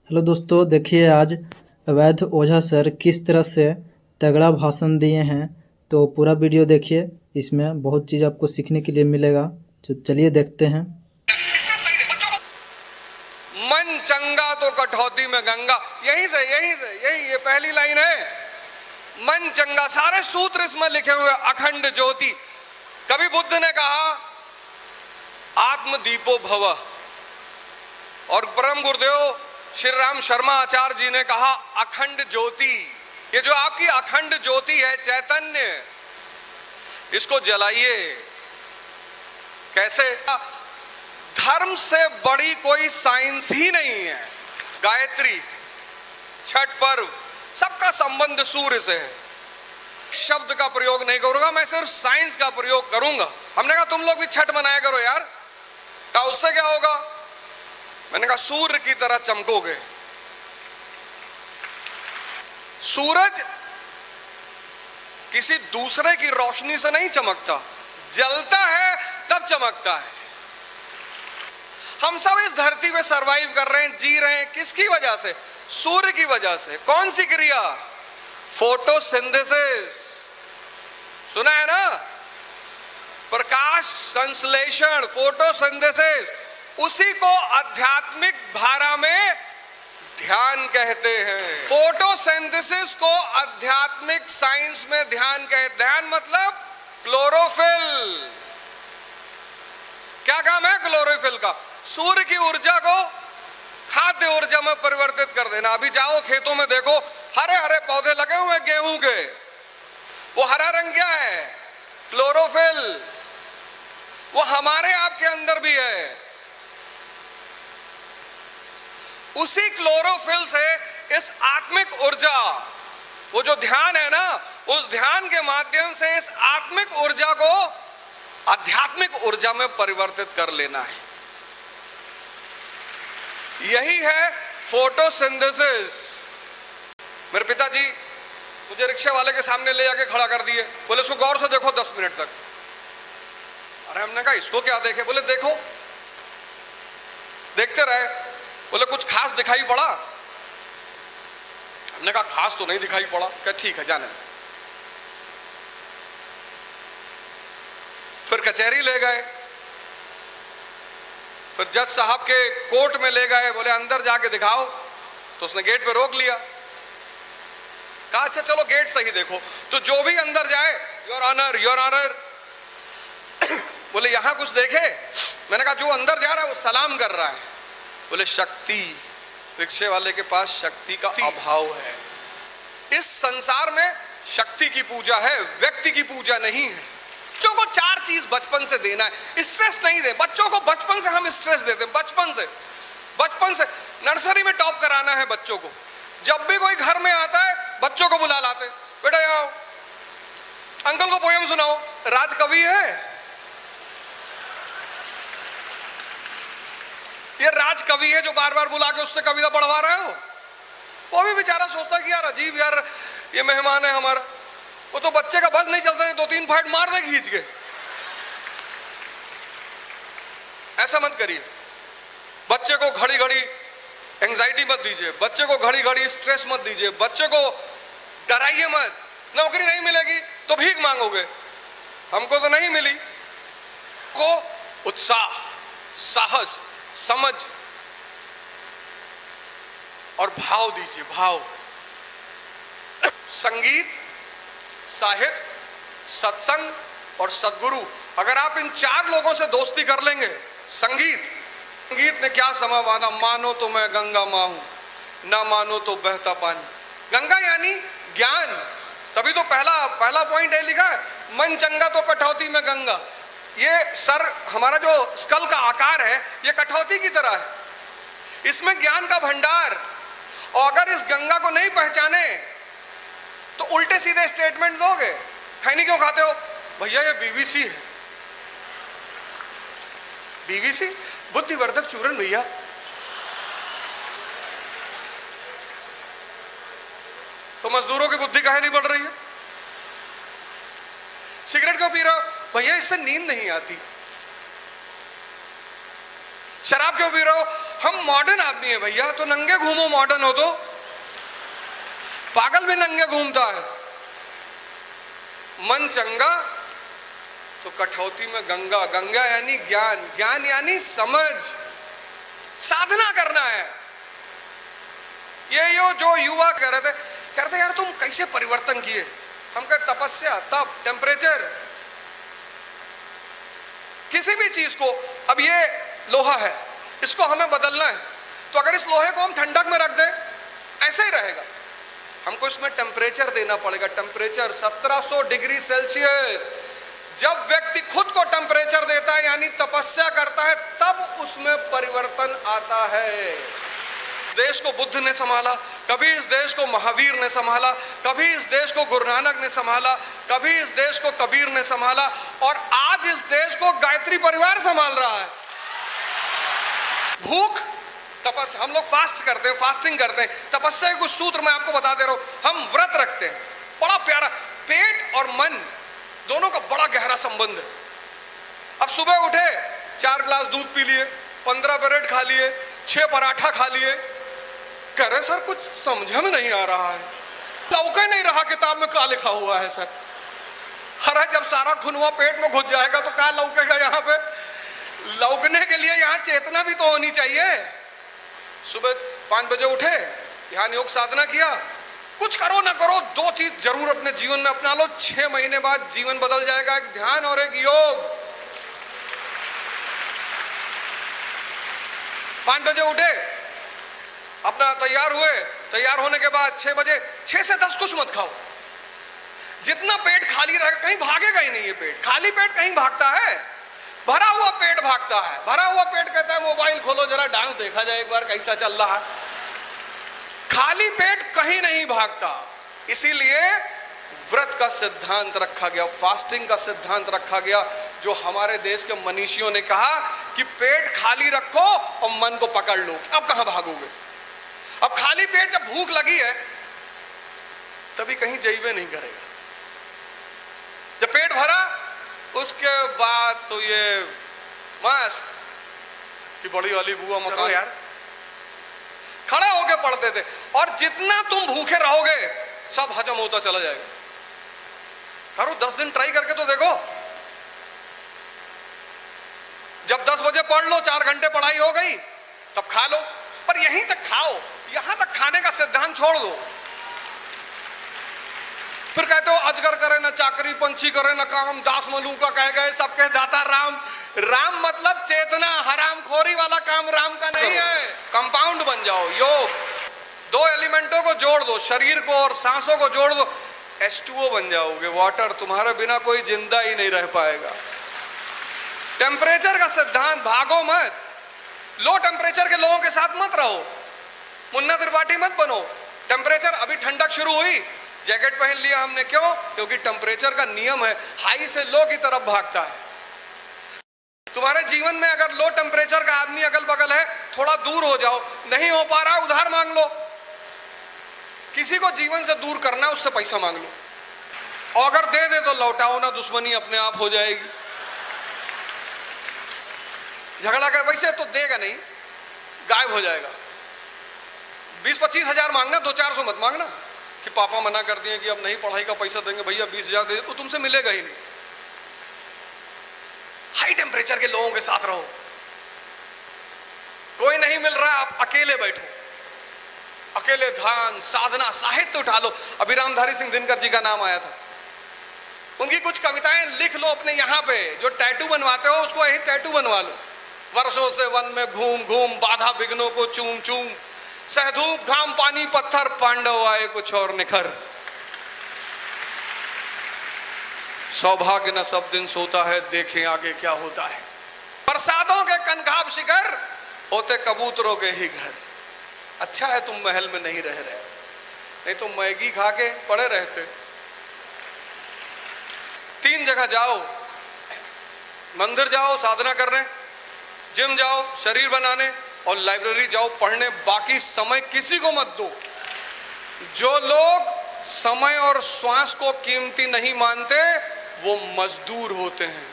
Hello दोस्तों, देखिए आज अवैध ओझा सर किस तरह से तगड़ा भाषण दिए हैं। तो पूरा वीडियो देखिए, इसमें बहुत चीज़ आपको सीखने के लिए मिलेगा। तो चलिए देखते हैं। मन चंगा तो कटौती में गंगा। यही ये पहली लाइन है। मन चंगा, सारे सूत्र इसमें लिखे हुए, अखंड ज्योति। कभी बुद्ध ने कहा आत्म दीपो भव, और परम गुरुदेव श्री राम शर्मा आचार्य जी ने कहा अखंड ज्योति। ये जो आपकी अखंड ज्योति है, चैतन्य, इसको जलाइए। कैसे? धर्म से बड़ी कोई साइंस ही नहीं है। गायत्री, छठ पर्व, सबका संबंध सूर्य से है। शब्द का प्रयोग नहीं करूंगा, मैं सिर्फ साइंस का प्रयोग करूंगा। हमने कहा तुम लोग भी छठ मनाया करो यार। कहा उससे क्या होगा? मैंने कहा सूर्य की तरह चमकोगे। सूरज किसी दूसरे की रोशनी से नहीं चमकता, जलता है तब चमकता है। हम सब इस धरती पे सरवाइव कर रहे हैं, जी रहे हैं, किसकी वजह से? सूर्य की वजह से। कौन सी क्रिया? फोटोसिंथेसिस। सुना है ना? प्रकाश संश्लेषण, फोटोसिंथेसिस। उसी को आध्यात्मिक भाषा में ध्यान कहते हैं। फोटोसिंथेसिस को आध्यात्मिक साइंस में ध्यान कहते। ध्यान मतलब क्लोरोफिल। क्या काम है क्लोरोफिल का? सूर्य की ऊर्जा को खाद्य ऊर्जा में परिवर्तित कर देना। अभी जाओ खेतों में देखो, हरे हरे पौधे लगे हुए हैं गेहूं के। वो हरा रंग क्या है? क्लोरोफिल। वो हमारे आपके अंदर भी है। उसी क्लोरोफिल से इस आत्मिक ऊर्जा, वो जो ध्यान है ना, उस ध्यान के माध्यम से इस आत्मिक ऊर्जा को आध्यात्मिक ऊर्जा में परिवर्तित कर लेना है। यही है फोटोसिंथेसिस। मेरे पिताजी मुझे रिक्शे वाले के सामने ले जाके खड़ा कर दिए। बोले इसको गौर से देखो 10 मिनट तक। अरे हमने कहा इसको क्या देखे? बोले देखो। देखते रहे। बोले कुछ खास दिखाई पड़ा? हमने कहा खास तो नहीं दिखाई पड़ा। क्या ठीक है, जाने। फिर कचहरी ले गए, फिर जज साहब के कोर्ट में ले गए। बोले अंदर जाके दिखाओ। तो उसने गेट पे रोक लिया। कहा अच्छा चलो गेट से ही देखो। तो जो भी अंदर जाए, योर ऑनर, योर ऑनर। बोले यहां कुछ देखे? मैंने कहा जो अंदर जा रहा है वो सलाम कर रहा है। बोले शक्ति, रिक्शे वाले के पास शक्ति का अभाव है। इस संसार में शक्ति की पूजा है, व्यक्ति की पूजा नहीं है। बच्चों को 4 चीज बचपन से देना है। स्ट्रेस नहीं दे बच्चों को। बचपन से हम स्ट्रेस देते हैं। बचपन से नर्सरी में टॉप कराना है बच्चों को। जब भी कोई घर में आता है बच्चों को बुला लाते, बेटा आओ, अंकल को पोयम सुनाओ। राजकवि है ये, राजकवि है जो बार बार बुला के उससे कविता पढ़वा रहे हो। वो भी बेचारा सोचता है कि यार अजीब, यार ये मेहमान है हमारा। वो तो बच्चे का बस नहीं चलता है, 2-3 फाइट मार दे खींच के। ऐसा मत करिए। बच्चे को घड़ी घड़ी एंजाइटी मत दीजिए। बच्चे को घड़ी घड़ी स्ट्रेस मत दीजिए। बच्चे को डराइए मत। नौकरी नहीं मिलेगी तो भीख मांगोगे, हमको तो नहीं मिली। को उत्साह, साहस, समझ और भाव दीजिए। भाव। संगीत, साहित्य, सत्संग और सद्गुरु। अगर आप इन 4 लोगों से दोस्ती कर लेंगे। संगीत ने क्या समा बांधा? मानो तो मैं गंगा मां हूं, ना मानो तो बहता पानी। गंगा यानी ज्ञान। तभी तो पहला पॉइंट है लिखा है, मन चंगा तो कटौती में गंगा। ये सर, हमारा जो स्कल का आकार है, ये कटौती की तरह है। इसमें ज्ञान का भंडार। और अगर इस गंगा को नहीं पहचाने तो उल्टे सीधे स्टेटमेंट दोगे। खैनी क्यों खाते हो? भैया ये बीवीसी है। बीवीसी बुद्धिवर्धक चूर्ण भैया। तो मजदूरों की बुद्धि काहे नहीं बढ़ रही है? सिगरेट क्यों पी रहे हो? भैया इससे नींद नहीं आती। शराब क्यों पी रहे हो? हम मॉडर्न आदमी है भैया, तो नंगे घूमो, मॉडर्न हो तो। पागल भी नंगे घूमता है। मन चंगा तो कठौती में गंगा, गंगा यानी ज्ञान, ज्ञान यानी समझ, साधना करना है। ये जो युवा कह रहे थे यार तुम कैसे परिवर्तन किए, हम कहे तपस्या, तप, टेम्परेचर, किसी भी चीज को। अब ये लोहा है, इसको हमें बदलना है, तो अगर इस लोहे को हम ठंडक में रख दें ऐसे ही रहेगा, हमको इसमें टेम्परेचर देना पड़ेगा। Temperature 1700 degree Celsius. जब व्यक्ति खुद को टेम्परेचर देता है यानी तपस्या करता है, तब उसमें परिवर्तन आता है। देश को बुद्ध ने संभाला, कभी इस देश को महावीर ने संभाला, कभी इस देश को गुरु नानक ने संभाला, कभी इस देश को कबीर ने संभाला, और आज इस देश को गायत्री परिवार संभाल रहा है। भूख, तपस्या, हम लोग फास्ट करते हैं, फास्टिंग करते हैं। तपस्या के कुछ सूत्र मैं आपको बता दे रहा हूं। हम व्रत रखते हैं, बड़ा प्यारा। पेट और मन दोनों का बड़ा गहरा संबंध है। अब सुबह उठे, 4 गिलास दूध पी लिए, 15 ब्रेड खा लिए, 6 पराठा खा लिए, कह रहे सर कुछ समझ में नहीं आ रहा है, लौके नहीं रहा किताब में क्या लिखा हुआ है सर। अरे जब सारा खुनवा पेट में घुस जाएगा तो क्या लौकेगा यहाँ पे? लौकने के लिए यहाँ चेतना भी तो होनी चाहिए। सुबह 5 बजे उठे, ध्यान योग साधना किया, कुछ करो ना करो 2 चीज जरूर अपने जीवन में अपना लो, 6 महीने बाद जीवन बदल जाएगा। एक ध्यान और एक योग। 5 बजे उठे, अपना तैयार हुए, तैयार होने के बाद 6 बजे, 6 से 10 कुछ मत खाओ। जितना पेट खाली रहेगा, कहीं भागेगा ही नहीं। ये पेट खाली पेट कहीं भागता है, भरा हुआ पेट भागता है। भरा हुआ पेट कहता है मोबाइल खोलो जरा, डांस देखा जाए एक बार कैसा चल रहा है। खाली पेट कहीं नहीं भागता। इसीलिए व्रत का सिद्धांत रखा गया, फास्टिंग का सिद्धांत रखा गया, जो हमारे देश के मनीषियों ने कहा कि पेट खाली रखो और मन को पकड़ लो। अब कहां भागोगे? अब खाली पेट जब भूख लगी है तभी कहीं जइबे नहीं करेगा। जब पेट भरा उसके बाद तो ये मस्त कि बड़ी वाली बुआ मकान यार, खड़े होके पढ़ते थे। और जितना तुम भूखे रहोगे सब हजम होता चला जाएगा। करो 10 दिन ट्राई करके तो देखो। जब 10 बजे पढ़ लो, 4 घंटे पढ़ाई हो गई, तब खा लो। पर यहीं तक खाओ, यहां तक खाने का सिद्धांत छोड़ दो। फिर कहते हो अजगर करे ना चाकरी, पंछी करे ना काम, दास मलू का कह गए सबके दाता राम। राम मतलब चेतना, हरामखोरी वाला काम राम का नहीं है। कंपाउंड बन जाओ। योग 2 एलिमेंटों को जोड़ दो, शरीर को और सांसों को जोड़ दो, H2O बन जाओगे, वाटर। तुम्हारे बिना कोई जिंदा ही नहीं रह पाएगा। टेम्परेचर का सिद्धांत, भागो मत। लो टेम्परेचर के लोगों के साथ मत रहो, मुन्ना त्रिपाठी मत बनो। टेम्परेचर अभी ठंडक शुरू हुई, जैकेट पहन लिया हमने, क्यों? क्योंकि टेम्परेचर का नियम है, हाई से लो की तरफ भागता है। तुम्हारे जीवन में अगर लो टेम्परेचर का आदमी अगल बगल है, थोड़ा दूर हो जाओ। नहीं हो पा रहा, उधार मांग लो। किसी को जीवन से दूर करना है, उससे पैसा मांग लो, और अगर दे दे तो लौटाओ ना, दुश्मनी अपने आप हो जाएगी। झगड़ा कर, वैसे तो देगा नहीं, गायब हो जाएगा। 20-25 हजार मांगना, 200-400 मत मांगना कि पापा मना कर दिए कि अब नहीं पढ़ाई का पैसा देंगे, भैया 20,000 दे, तो तुमसे मिलेगा ही नहीं। हाई टेम्परेचर के लोगों के साथ रहो। कोई नहीं मिल रहा, आप अकेले बैठो, अकेले ध्यान साधना साहित्य उठा लो। अभी रामधारी सिंह दिनकर जी का नाम आया था, उनकी कुछ कविताएं लिख लो अपने यहाँ पे। जो टैटू बनवाते हो उसको यही टैटू बनवा लो। वर्षों से वन में घूम घूम, बाधा विघ्नों को चूम चूम, सहधूप घाम पानी पत्थर, पांडव आए कुछ और निखर। सौभाग्य न सब दिन सोता है, देखें आगे क्या होता है। प्रसादों के कनकाब शिखर, होते कबूतरों के ही घर। अच्छा है तुम महल में नहीं रह रहे, नहीं तो मैगी खा के पड़े रहते। 3 जगह जाओ, मंदिर जाओ साधना करने, जिम जाओ शरीर बनाने, और लाइब्रेरी जाओ पढ़ने। बाकी समय किसी को मत दो। जो लोग समय और श्वास को कीमती नहीं मानते वो मजदूर होते हैं।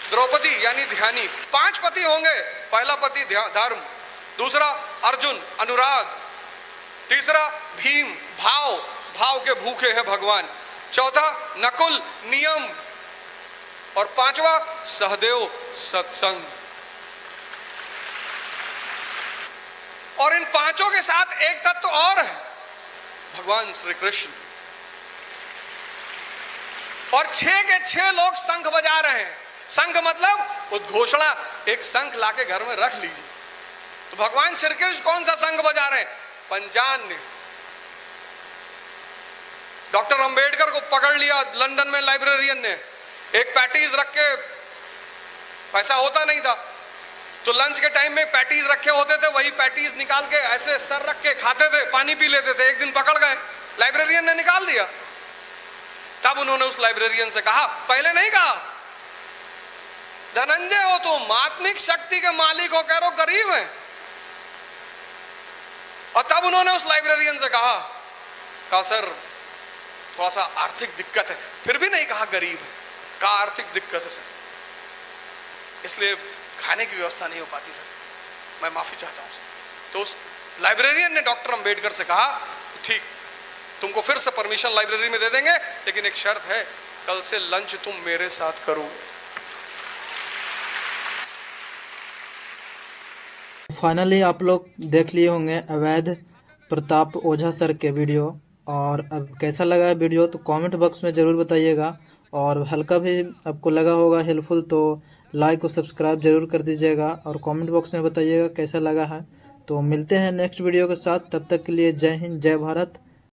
द्रौपदी यानी ध्यानी, 5 पति होंगे। पहला पति धर्म, दूसरा अर्जुन अनुराग, तीसरा भीम भाव, भाव के भूखे हैं भगवान, चौथा नकुल नियम, और पांचवा सहदेव सत्संग। और इन पांचों के साथ एक तत्व और है, भगवान श्री कृष्ण। और 6 के 6 लोग शंख बजा रहे हैं। शंख मतलब उद्घोषणा, एक शंख लाके घर में रख लीजिए। तो भगवान श्री कृष्ण कौन सा शंख बजा रहे हैं? पंचान्य। डॉक्टर अंबेडकर को पकड़ लिया लंदन में लाइब्रेरियन ने, एक पैटीज रख के, पैसा होता नहीं था तो लंच के टाइम में पैटीज रखे होते थे, वही पैटीज निकाल के ऐसे सर रख के खाते थे, पानी पी लेते थे। एक दिन पकड़ गए, लाइब्रेरियन ने निकाल दिया। तब उन्होंने उस लाइब्रेरियन से कहा, पहले नहीं कहा, धनंजय हो तुम, आत्मिक शक्ति के मालिक हो, कह रहे हो गरीब है। और तब उन्होंने उस लाइब्रेरियन से कहा सर थोड़ा सा आर्थिक दिक्कत है, फिर भी नहीं कहा गरीब है, कहा आर्थिक दिक्कत है सर, इसलिए खाने की व्यवस्था नहीं हो पाती सर, मैं माफी चाहता हूं सर। तो उस लाइब्रेरियन ने डॉक्टर अंबेडकर से कहा, ठीक, तुमको फिर से परमिशन लाइब्रेरी में दे देंगे, लेकिन एक शर्त है, कल से लंच तुम मेरे साथ करोगे। फाइनली आप लोग देख लिए होंगे अवैध प्रताप ओझा सर के वीडियो, और अब कैसा लगा वीडियो तो कमेंट बॉक्स में ज़रूर बताइएगा, और हल्का भी आपको लगा होगा हेल्पफुल तो लाइक और सब्सक्राइब ज़रूर कर दीजिएगा, और कमेंट बॉक्स में बताइएगा कैसा लगा है। तो मिलते हैं नेक्स्ट वीडियो के साथ, तब तक के लिए जय हिंद, जय भारत,